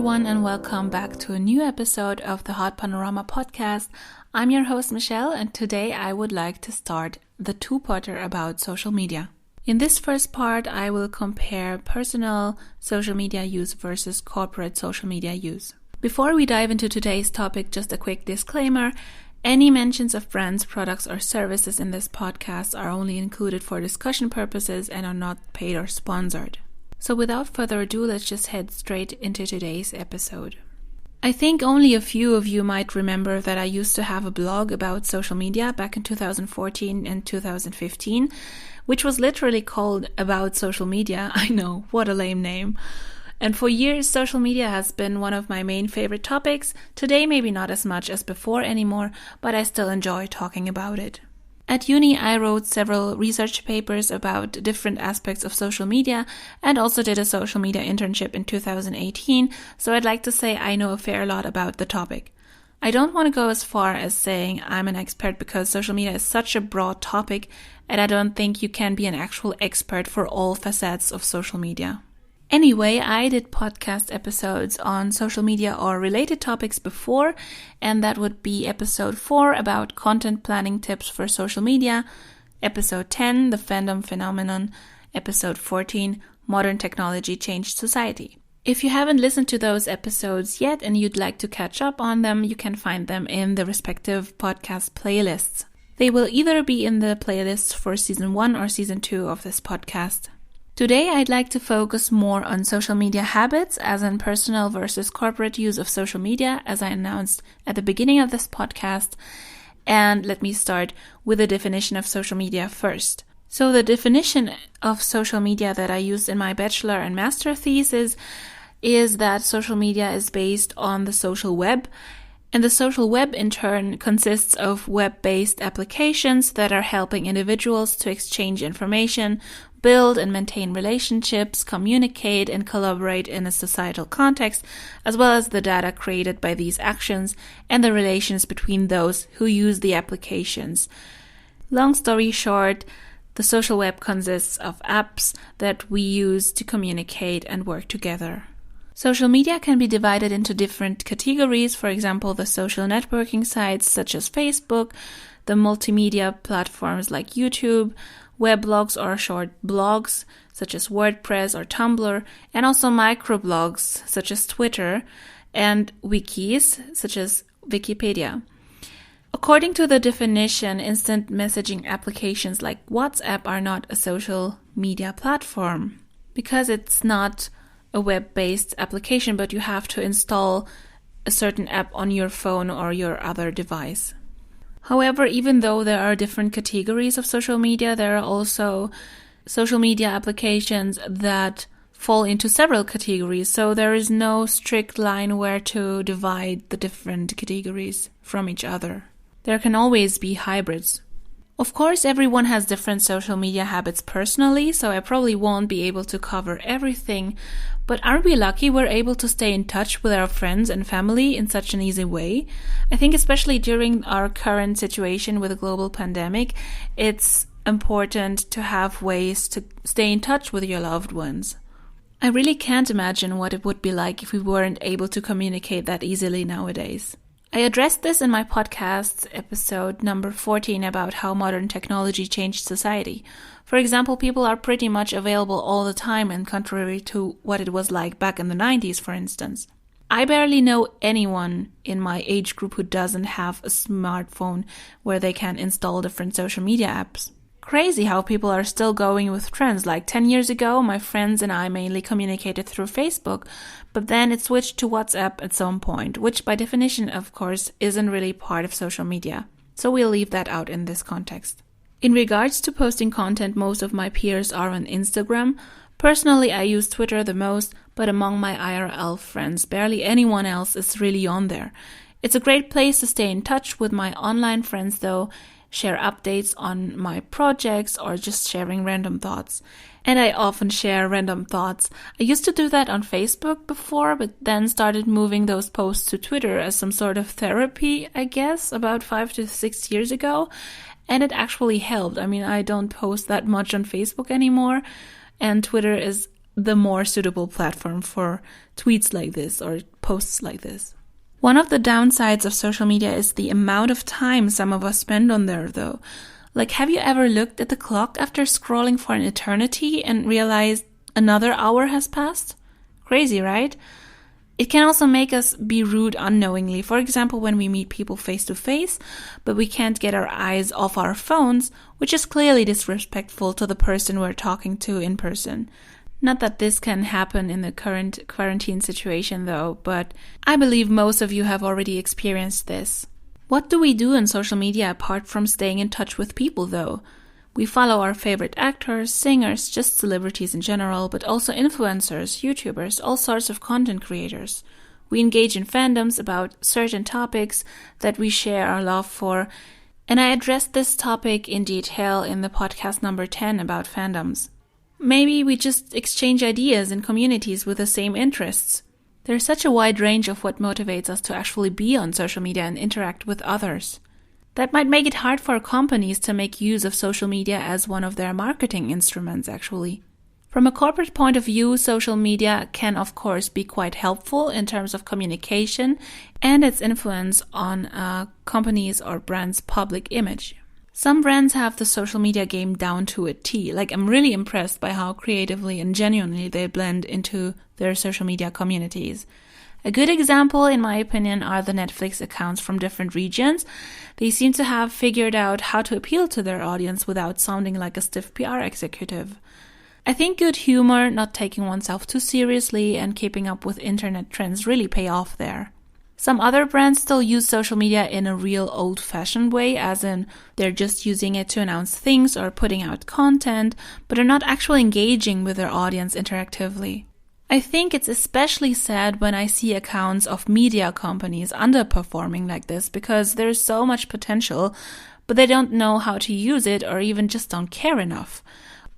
everyone, and welcome back to a new episode of the heartpanorama podcast. I'm your host Michelle, and today I would like to start the two-parter about social media. In this first part, I will compare personal social media use versus corporate social media use. Before we dive into today's topic, just a quick disclaimer. Any mentions of brands, products, or services in this podcast are only included for discussion purposes and are not paid or sponsored. So without further ado, let's just head straight into today's episode. I think only a few of you might remember that I used to have a blog about social media back in 2014 and 2015, which was literally called About Social Media. I know, what a lame name. And for years, social media has been one of my main favorite topics. Today, maybe not as much as before anymore, but I still enjoy talking about it. At uni, I wrote several research papers about different aspects of social media and also did a social media internship in 2018, so I'd like to say I know a fair lot about the topic. I don't want to go as far as saying I'm an expert because social media is such a broad topic, and I don't think you can be an actual expert for all facets of social media. Anyway, I did podcast episodes on social media or related topics before, and that would be episode 4 about content planning tips for social media, episode 10, the fandom phenomenon, episode 14, modern technology changed society. If you haven't listened to those episodes yet and you'd like to catch up on them, you can find them in the respective podcast playlists. They will either be in the playlists for season 1 or season 2 of this podcast. Today, I'd like to focus more on social media habits, as in personal versus corporate use of social media, as I announced at the beginning of this podcast. And let me start with the definition of social media first. So the definition of social media that I used in my bachelor and master thesis is that social media is based on the social web. And the social web, in turn, consists of web-based applications that are helping individuals to exchange information, build and maintain relationships, communicate and collaborate in a societal context, as well as the data created by these actions and the relations between those who use the applications. Long story short, the social web consists of apps that we use to communicate and work together. Social media can be divided into different categories, for example, the social networking sites such as Facebook, the multimedia platforms like YouTube, weblogs or short blogs such as WordPress or Tumblr, and also microblogs such as Twitter, and wikis such as Wikipedia. According to the definition, instant messaging applications like WhatsApp are not a social media platform because it's not a web-based application, but you have to install a certain app on your phone or your other device. However, even though there are different categories of social media, there are also social media applications that fall into several categories, so there is no strict line where to divide the different categories from each other. There can always be hybrids. Of course, everyone has different social media habits personally, so I probably won't be able to cover everything, but aren't we lucky we're able to stay in touch with our friends and family in such an easy way? I think especially during our current situation with a global pandemic, it's important to have ways to stay in touch with your loved ones. I really can't imagine what it would be like if we weren't able to communicate that easily nowadays. I addressed this in my podcast episode number 14 about how modern technology changed society. For example, people are pretty much available all the time, and contrary to what it was like back in the 90s, for instance. I barely know anyone in my age group who doesn't have a smartphone where they can install different social media apps. Crazy how people are still going with trends. Like 10 years ago, my friends and I mainly communicated through Facebook, but then it switched to WhatsApp at some point, which by definition, of course, isn't really part of social media. So we'll leave that out in this context. In regards to posting content, most of my peers are on Instagram. Personally, I use Twitter the most, but among my IRL friends, barely anyone else is really on there. It's a great place to stay in touch with my online friends though, share updates on my projects, or just sharing random thoughts. And I often share random thoughts. I used to do that on Facebook before, but then started moving those posts to Twitter as some sort of therapy, I guess, about 5 to 6 years ago. And it actually helped. I mean, I don't post that much on Facebook anymore, and Twitter is the more suitable platform for tweets like this or posts like this. One of the downsides of social media is the amount of time some of us spend on there, though. Like, have you ever looked at the clock after scrolling for an eternity and realized another hour has passed? Crazy, right? It can also make us be rude unknowingly. For example, when we meet people face to face, but we can't get our eyes off our phones, which is clearly disrespectful to the person we're talking to in person. Not that this can happen in the current quarantine situation though, but I believe most of you have already experienced this. What do we do on social media apart from staying in touch with people though? We follow our favorite actors, singers, just celebrities in general, but also influencers, YouTubers, all sorts of content creators. We engage in fandoms about certain topics that we share our love for, and I addressed this topic in detail in the podcast number 10 about fandoms. Maybe we just exchange ideas in communities with the same interests. There's such a wide range of what motivates us to actually be on social media and interact with others. That might make it hard for companies to make use of social media as one of their marketing instruments, actually. From a corporate point of view, social media can, of course, be quite helpful in terms of communication and its influence on a company's or brand's public image. Some brands have the social media game down to a T. Like, I'm really impressed by how creatively and genuinely they blend into their social media communities. A good example, in my opinion, are the Netflix accounts from different regions. They seem to have figured out how to appeal to their audience without sounding like a stiff PR executive. I think good humor, not taking oneself too seriously, and keeping up with internet trends really pay off there. Some other brands still use social media in a real old-fashioned way, as in they're just using it to announce things or putting out content, but are not actually engaging with their audience interactively. I think it's especially sad when I see accounts of media companies underperforming like this, because there's so much potential, but they don't know how to use it or even just don't care enough.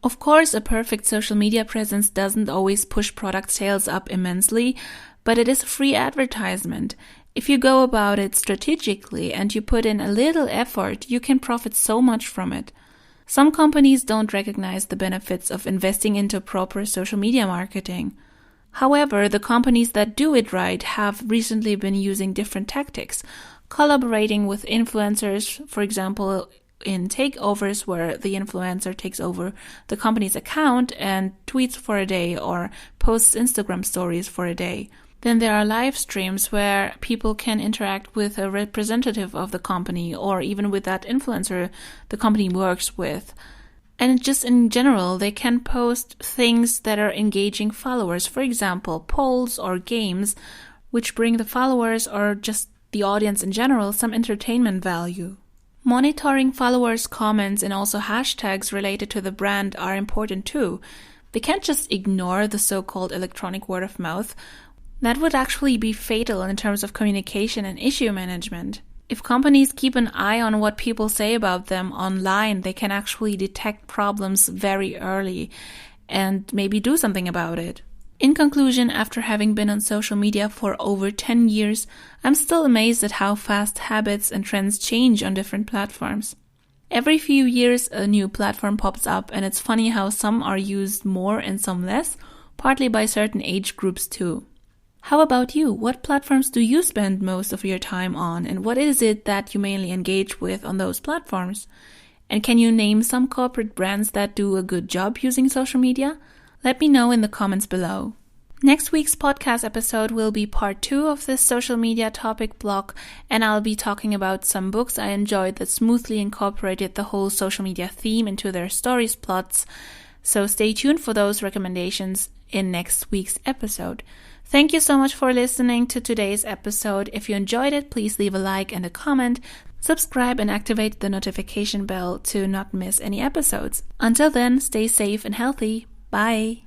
Of course, a perfect social media presence doesn't always push product sales up immensely, but it is a free advertisement. If you go about it strategically and you put in a little effort, you can profit so much from it. Some companies don't recognize the benefits of investing into proper social media marketing. However, the companies that do it right have recently been using different tactics, collaborating with influencers, for example, in takeovers where the influencer takes over the company's account and tweets for a day or posts Instagram stories for a day. Then there are live streams where people can interact with a representative of the company or even with that influencer the company works with. And just in general, they can post things that are engaging followers, for example, polls or games, which bring the followers or just the audience in general some entertainment value. Monitoring followers' comments and also hashtags related to the brand are important too. They can't just ignore the so-called electronic word of mouth. That would actually be fatal in terms of communication and issue management. If companies keep an eye on what people say about them online, they can actually detect problems very early and maybe do something about it. In conclusion, after having been on social media for over 10 years, I'm still amazed at how fast habits and trends change on different platforms. Every few years, a new platform pops up, and it's funny how some are used more and some less, partly by certain age groups too. How about you? What platforms do you spend most of your time on, and what is it that you mainly engage with on those platforms? And can you name some corporate brands that do a good job using social media? Let me know in the comments below. Next week's podcast episode will be part 2 of this social media topic block, and I'll be talking about some books I enjoyed that smoothly incorporated the whole social media theme into their stories plots. So stay tuned for those recommendations in next week's episode. Thank you so much for listening to today's episode. If you enjoyed it, please leave a like and a comment. Subscribe and activate the notification bell to not miss any episodes. Until then, stay safe and healthy. Bye.